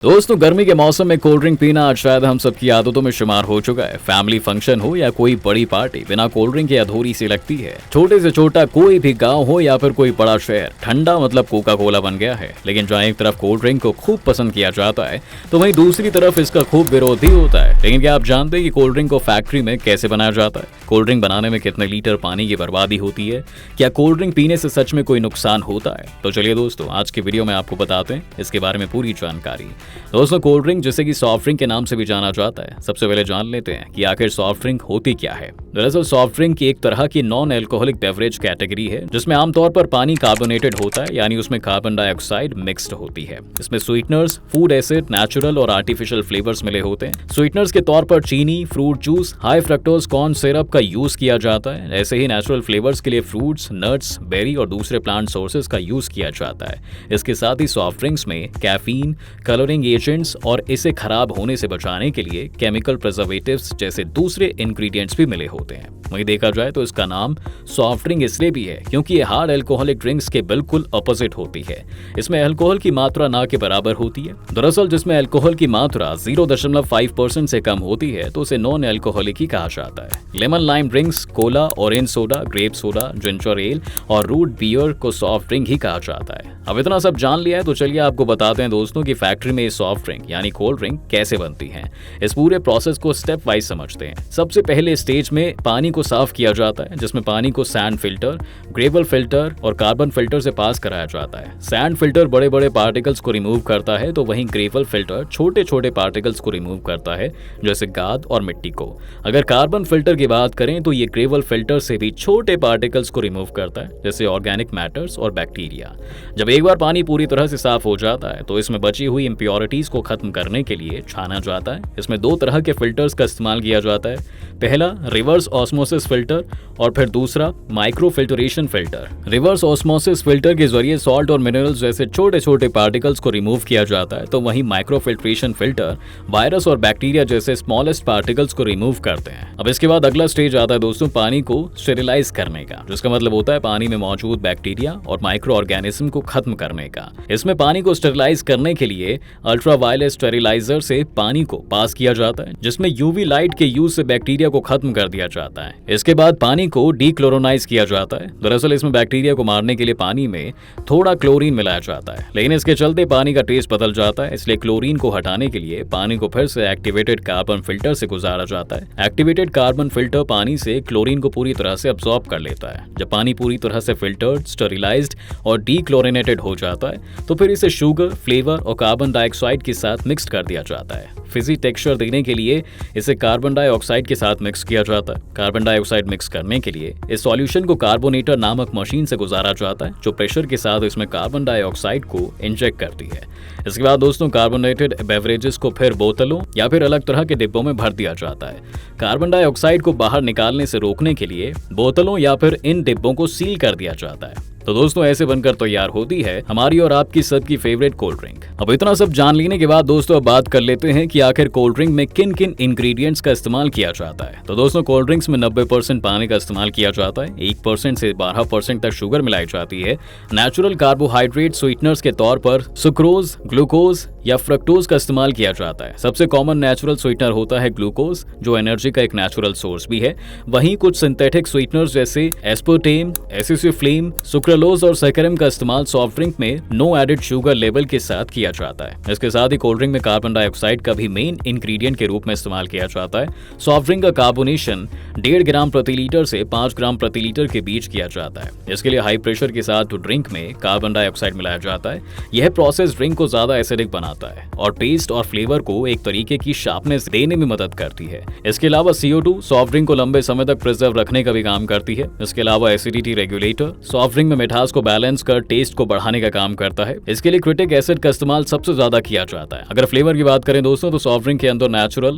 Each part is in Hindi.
दोस्तों, गर्मी के मौसम में कोल्ड ड्रिंक पीना आज शायद हम सबकी आदतों में शुमार हो चुका है। फैमिली फंक्शन हो या कोई बड़ी पार्टी, बिना कोल्ड ड्रिंक के अधूरी सी लगती है। छोटे से छोटा कोई भी गांव हो या फिर कोई बड़ा शहर, ठंडा मतलब कोका कोला बन गया है। लेकिन जहाँ एक तरफ कोल्ड ड्रिंक को खूब पसंद किया जाता है, तो वहीं दूसरी तरफ इसका खूब विरोध भी होता है। लेकिन क्या आप जानते हैं कि कोल्ड ड्रिंक को फैक्ट्री में कैसे बनाया जाता है? कोल्ड ड्रिंक बनाने में कितने लीटर पानी की बर्बादी होती है? क्या कोल्ड ड्रिंक पीने से सच में कोई नुकसान होता है? तो चलिए दोस्तों, आज के वीडियो में आपको बताते हैं इसके बारे में पूरी जानकारी। दोस्तों, कोल्ड ड्रिंक जिसे कि सॉफ्ट ड्रिंक के नाम से भी जाना जाता है, सबसे पहले जान लेते हैं कि आखिर सॉफ्ट ड्रिंक होती क्या है। दरअसल सॉफ्ट ड्रिंक की एक तरह की नॉन एल्कोहलिक बेवरेज कैटेगरी है, जिसमें आमतौर पर पानी कार्बोनेटेड होता है, यानी उसमें कार्बन डाइऑक्साइड मिक्स्ड होती है। इसमें स्वीटनर्स, फूड एसिड, नेचुरल और आर्टिफिशियल फ्लेवर्स मिले होते हैं। स्वीटनर्स के तौर पर चीनी, fruit juice, high fructose corn syrup का यूज किया जाता है। ऐसे ही नेचुरल फ्लेवर्स के लिए फ्रूट्स, नट्स, बेरी और दूसरे प्लांट सोर्सेज का यूज किया जाता है। इसके साथ ही सॉफ्ट ड्रिंक्स में कैफीन, कलरिंग एजेंट्स और इसे खराब होने से बचाने के लिए केमिकल प्रिजर्वेटिव्स जैसे दूसरे इंग्रेडिएंट्स भी मिले होते हैं। वहीं देखा जाए तो इसका नाम सॉफ्ट ड्रिंक इसलिए भी है क्योंकि ये हार्ड अल्कोहलिक ड्रिंक्स के बिल्कुल अपोजिट होती है। इसमें अल्कोहल की मात्रा ना के बराबर होती है। दरअसल जिसमें अल्कोहल की मात्रा 0.5% से कम होती है तो उसे नॉन अल्कोहलिक ही कहा जाता है। Lemon lime drinks, cola, orange soda, grape soda, ginger ale और रूट बियर को सॉफ्ट ड्रिंक ही कहा जाता है। अब इतना सब जान लिया है तो चलिए आपको बताते हैं दोस्तों कि फैक्ट्री में ये सॉफ्ट ड्रिंक यानी कोल्ड ड्रिंक कैसे बनती है। इस पूरे प्रोसेस को स्टेप वाइज समझते हैं। सबसे पहले स्टेज में पानी को साफ किया जाता है, जिसमें पानी को सैंड फिल्टर, ग्रेवल फिल्टर और कार्बन फिल्टर से पास कराया जाता है। सैंड फिल्टर बड़े बड़े पार्टिकल्स को रिमूव करता है, तो वहीं ग्रेवल फिल्टर छोटे छोटे पार्टिकल्स को रिमूव करता है, जैसे गाद और मिट्टी को। अगर कार्बन फिल्टर की बात करें तो ये ग्रेवल फिल्टर से भी छोटे पार्टिकल्स को रिमूव करता है, जैसे ऑर्गेनिक मैटर्स और बैक्टीरिया। जब एक बार पानी पूरी तरह से साफ हो जाता है तो इसमें बची हुई इंप्योरिटीज को खत्म करने के लिए छाना जाता है। इसमें दो तरह के फिल्टर्स का इस्तेमाल किया जाता है। पहला रिवर्स ऑस्मोसिस फिल्टर और फिर दूसरा micro filtration filter. Reverse osmosis filter के जरिए सॉल्ट और मिनरल्स जैसे छोटे छोटे पार्टिकल्स को रिमूव किया जाता है, तो वहीं माइक्रो फिल्ट्रेशन फिल्टर वायरस और बैक्टीरिया जैसे स्मॉलेस्ट पार्टिकल्स को रिमूव करते हैं। अब इसके बाद अगला स्टेज आता है दोस्तों पानी को स्टेरिलाइज करने का, जिसका मतलब होता है पानी में मौजूद बैक्टीरिया और माइक्रो ऑर्गेनिज्म को खत्म करने का। इसमें पानी को स्टेरिलाइज करने के लिए अल्ट्रावायलेट स्टेरिलाइजर से पानी को पास किया जाता है, जिसमें यूवी लाइट के यूज से बैक्टीरिया को खत्म कर दिया जाता है। इसके बाद पानी को डीक्लोरोनाइज किया जाता है। दरअसल इसमें बैक्टीरिया को मारने के लिए पानी में थोड़ा क्लोरीन मिलाया जाता है, लेकिन इसके चलते पानी का टेस्ट बदल जाता है। इसलिए क्लोरीन को हटाने के लिए पानी को फिर से एक्टिवेटेड कार्बन फिल्टर से गुजारा जाता है। एक्टिवेटेड कार्बन फिल्टर पानी से क्लोरीन को पूरी तरह से अब्सॉर्ब कर लेता है। जब पानी पूरी तरह से फिल्टर्ड, स्टेरिलाइज्ड और डीक्लोरिनेटेड हो जाता है तो फिर इसे शुगर, फ्लेवर और कार्बन डाइऑक्साइड के साथ मिक्स कर दिया जाता है। फिजी टेक्सचर देने के लिए इसे कार्बन डाइऑक्साइड के साथ मिक्स किया जाता है। कार्बन डाइऑक्साइड मिक्स करने के लिए इस सॉल्यूशन को कार्बोनेटर नामक मशीन से गुजारा जाता है, जो प्रेशर के साथ इसमें कार्बन डाइऑक्साइड को इंजेक्ट करती है। इसके बाद दोस्तों कार्बोनेटेड बेवरेजेस को फिर बोतलों या फिर अलग तरह के डिब्बों में भर दिया जाता है। कार्बन डाइऑक्साइड को बाहर निकालने से रोकने के लिए बोतलों या फिर इन डिब्बों को सील कर दिया जाता है। तो दोस्तों ऐसे बनकर तैयार होती है हमारी और आपकी सबकी फेवरेट कोल्ड ड्रिंक। अब इतना सब जान लेने के बाद दोस्तों अब बात कर लेते हैं कि आखिर कोल्ड ड्रिंक में किन किन इंग्रेडिएंट्स का इस्तेमाल किया जाता है। तो दोस्तों कोल्ड ड्रिंक्स में 90% पानी का इस्तेमाल किया जाता है। 1% से 12% तक शुगर मिलाई जाती है। नेचुरल कार्बोहाइड्रेट स्वीटनर्स के तौर पर सुक्रोज, ग्लूकोज या फ्रक्टोज का इस्तेमाल किया जाता है। सबसे कॉमन नेचुरल स्वीटनर होता है ग्लूकोज, जो एनर्जी का एक नेचुरल सोर्स भी है। वहीं कुछ सिंथेटिक स्वीटनर्स जैसे एस्पार्टेम, एसिटियोफ्लेम, सुक्रालोज और सैकरम का इस्तेमाल सॉफ्ट ड्रिंक में नो एडेड शुगर लेवल के साथ किया जाता है। इसके साथ ही कोल्ड ड्रिंक में कार्बन डाइऑक्साइड का भी मेन इंग्रेडिएंट के रूप में इस्तेमाल किया जाता है। सॉफ्ट ड्रिंक का कार्बोनेशन 1.5 ग्राम प्रति लीटर से 5 ग्राम प्रति लीटर के बीच किया जाता है। इसके लिए हाई प्रेशर के साथ ड्रिंक में कार्बन डाइऑक्साइड मिलाया जाता है। यह प्रोसेस ड्रिंक को ज्यादा एसिडिक बनाता है और टेस्ट और फ्लेवर को एक तरीके की शार्पनेस देने में मदद करती है। इसके अलावा CO2 सॉफ्ट ड्रिंक को लंबे समय तक प्रिजर्व रखने का भी काम करती है। इसके अलावा एसिडिटी रेगुलेटर सॉफ्ट ड्रिंक में मिठास को बैलेंस कर टेस्ट को बढ़ाने का काम करता है। इसके लिए क्रिटिक एसिड का इस्तेमाल सबसे ज्यादा किया जाता है। अगर फ्लेवर की बात करें दोस्तों तो सॉफ्ट ड्रिंक के अंदर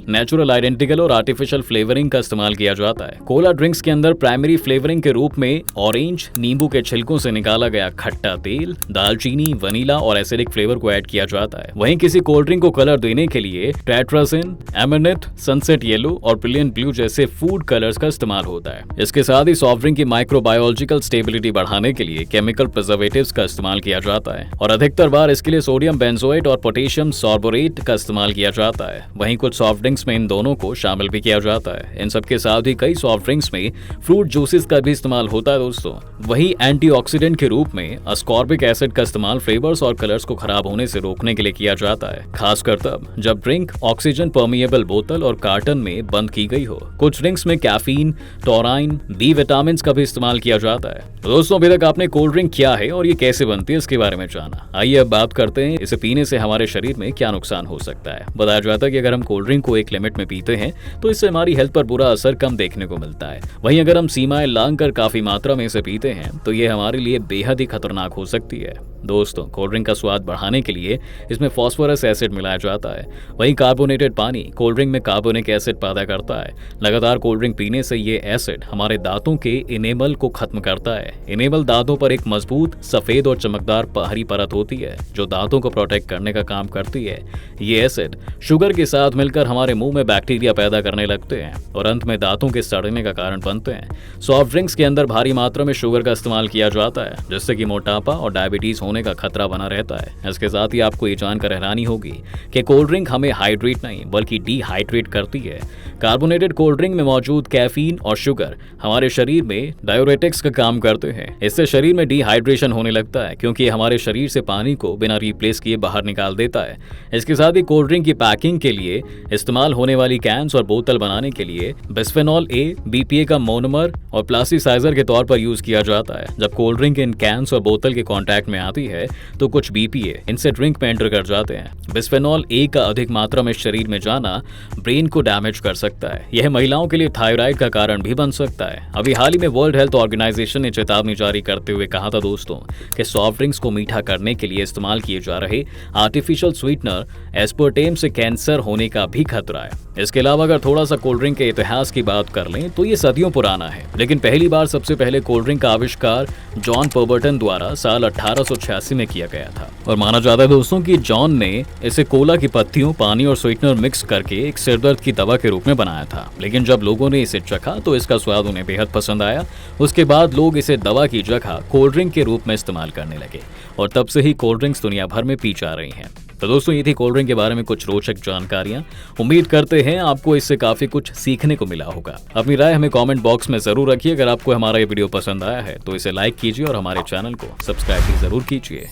नेचुरल आइडेंटिकल और आर्टिफिशियल फ्लेवरिंग का इस्तेमाल किया जाता है। कोला ड्रिंक्स के अंदर प्राइमरी फ्लेवरिंग के रूप में ऑरेंज, नींबू के छिलकों से निकाला गया खट्टा तेल, दालचीनी, वनीला और एसिडिक फ्लेवर को ऐड किया जाता है। वहीं किसी कोल्ड ड्रिंक को कलर देने के लिए टेट्रासिन, एमेनेट, सनसेट येलो और ब्रिलियंट ब्लू जैसे फूड कलर्स का इस्तेमाल होता है। इसके साथ ही सॉफ्ट ड्रिंक की माइक्रोबायोलॉजिकल स्टेबिलिटी बढ़ाने के लिए केमिकल प्रिजर्वेटिव्स का इस्तेमाल किया जाता है और अधिकतर बार इसके लिए सोडियम बेंजोएट और पोटेशियम सॉर्बोरेट का इस्तेमाल किया जाता है। वहीं कुछ सॉफ्ट ड्रिंक्स में इन दोनों को शामिल भी किया जाता है। इन सब के साथ ही कई सॉफ्ट ड्रिंक्स में फ्रूट जूसेस का भी इस्तेमाल होता है दोस्तों। वहीं एंटीऑक्सीडेंट के रूप में अस्कॉर्बिक एसिड का इस्तेमाल फ्लेवर्स और कलर्स को खराब होने से रोकने के लिए किया जाता है, खासकर तब जब ड्रिंक ऑक्सीजन परमिएबल बोतल और कार्टन में बंद की गई हो। कुछ ड्रिंक्स में कैफीन, टोराइन, बी विटामिन का भी इस्तेमाल किया जाता है। दोस्तों, अभी तक आपने कोल्ड ड्रिंक क्या है और ये कैसे बनती है इसके बारे में जाना। आइए अब बात करते हैं इसे पीने से हमारे शरीर में क्या नुकसान हो सकता है। बताया जाता है कि अगर हम कोल्ड ड्रिंक को एक लिमिट में पीते हैं तो इससे हमारी हेल्थ पर बुरा असर कम देखने को मिलता है। वहीं अगर हम सीमाएं लांघकर काफी मात्रा में इसे पीते हैं तो ये हमारे लिए बेहद ही खतरनाक हो सकती है। दोस्तों, कोल्ड ड्रिंक का स्वाद बढ़ाने के लिए इसमें फास्फोरस एसिड मिलाया जाता है। वहीं कार्बोनेटेड पानी कोल्ड ड्रिंक में कार्बोनिक एसिड पैदा करता है। लगातार कोल्ड ड्रिंक पीने से ये एसिड हमारे दांतों के इनेमल को खत्म करता है। इनेमल दांतों पर एक मजबूत, सफेद और चमकदार बाहरी परत होती है जो दांतों को प्रोटेक्ट करने का काम करती है। ये एसिड शुगर के साथ मिलकर हमारे मुंह में बैक्टीरिया पैदा करने लगते हैं और अंत में दांतों के सड़ने का कारण बनते हैं। सॉफ्ट ड्रिंक्स के अंदर भारी मात्रा में शुगर का इस्तेमाल किया जाता है, जिससे कि मोटापा और डायबिटीज होने का खतरा बना रहता है। इसके साथ ही आपको ये जानकर हैरानी होगी कि कोल्ड ड्रिंक हमें हाइड्रेट नहीं बल्कि डिहाइड्रेट करती है। कार्बोनेटेड कोल्ड ड्रिंक में मौजूद कैफीन और शुगर हमारे शरीर में डायोरेटिक्स का काम करते हैं। इससे शरीर में डिहाइड्रेशन होने लगता है क्योंकि हमारे शरीर से पानी को बिना रिप्लेस किए बाहर निकाल देता है। इसके साथ ही कोल्ड ड्रिंक की पैकिंग के लिए इस्तेमाल होने वाली कैंस और बोतल बनाने के लिए बिस्फेनॉल ए, बीपीए का मोनोमर और प्लास्टिसाइजर के तौर पर यूज किया जाता है। जब कोल्ड ड्रिंक इन कैंस और बोतल के कांटेक्ट में आती है तो कुछ बीपीए इनसे ड्रिंक में एंटर कर जाते हैं। बिस्फेनॉल ए का अधिक मात्रा में शरीर में जाना ब्रेन को डैमेज कर सकता है। यह महिलाओं के लिए थायराइड का कारण भी बन सकता है। अभी हाल ही में वर्ल्ड हेल्थ ऑर्गेनाइजेशन ने चेतावनी जारी करते हुए कहा था दोस्तों कि सॉफ्ट ड्रिंक्स को मीठा करने के लिए इस्तेमाल किए जा रहे आर्टिफिशियल स्वीटनर एस्पर्टेम से कैंसर होने का भी खतरा है। इसके अलावा अगर थोड़ा सा कोल्ड ड्रिंक के इतिहास की बात कर लें तो ये सदियों पुराना है, लेकिन पहली बार सबसे पहले कोल्ड ड्रिंक का आविष्कार जॉन पर्बर्टन द्वारा साल 1886 में किया गया था और माना जाता है दोस्तों कि जॉन ने इसे कोला की पत्तियों, पानी और स्वीटनर मिक्स करके एक सिरदर्द की दवा के रूप में बनाया था। लेकिन जब लोगों ने इसे चखा तो इसका स्वाद उन्हें बेहद पसंद आया। उसके बाद लोग इसे दवा की जगह कोल्ड ड्रिंक के रूप में इस्तेमाल करने लगे और तब से ही कोल्ड ड्रिंक्स दुनिया भर में पी जा रही हैं। तो दोस्तों, ये थी कोल्ड ड्रिंक के बारे में कुछ रोचक जानकारियां। उम्मीद करते हैं आपको इससे काफी कुछ सीखने को मिला होगा। अपनी राय हमें कमेंट बॉक्स में जरूर रखिए। अगर आपको हमारा ये वीडियो पसंद आया है तो इसे लाइक कीजिए और हमारे चैनल को सब्सक्राइब भी जरूर कीजिए।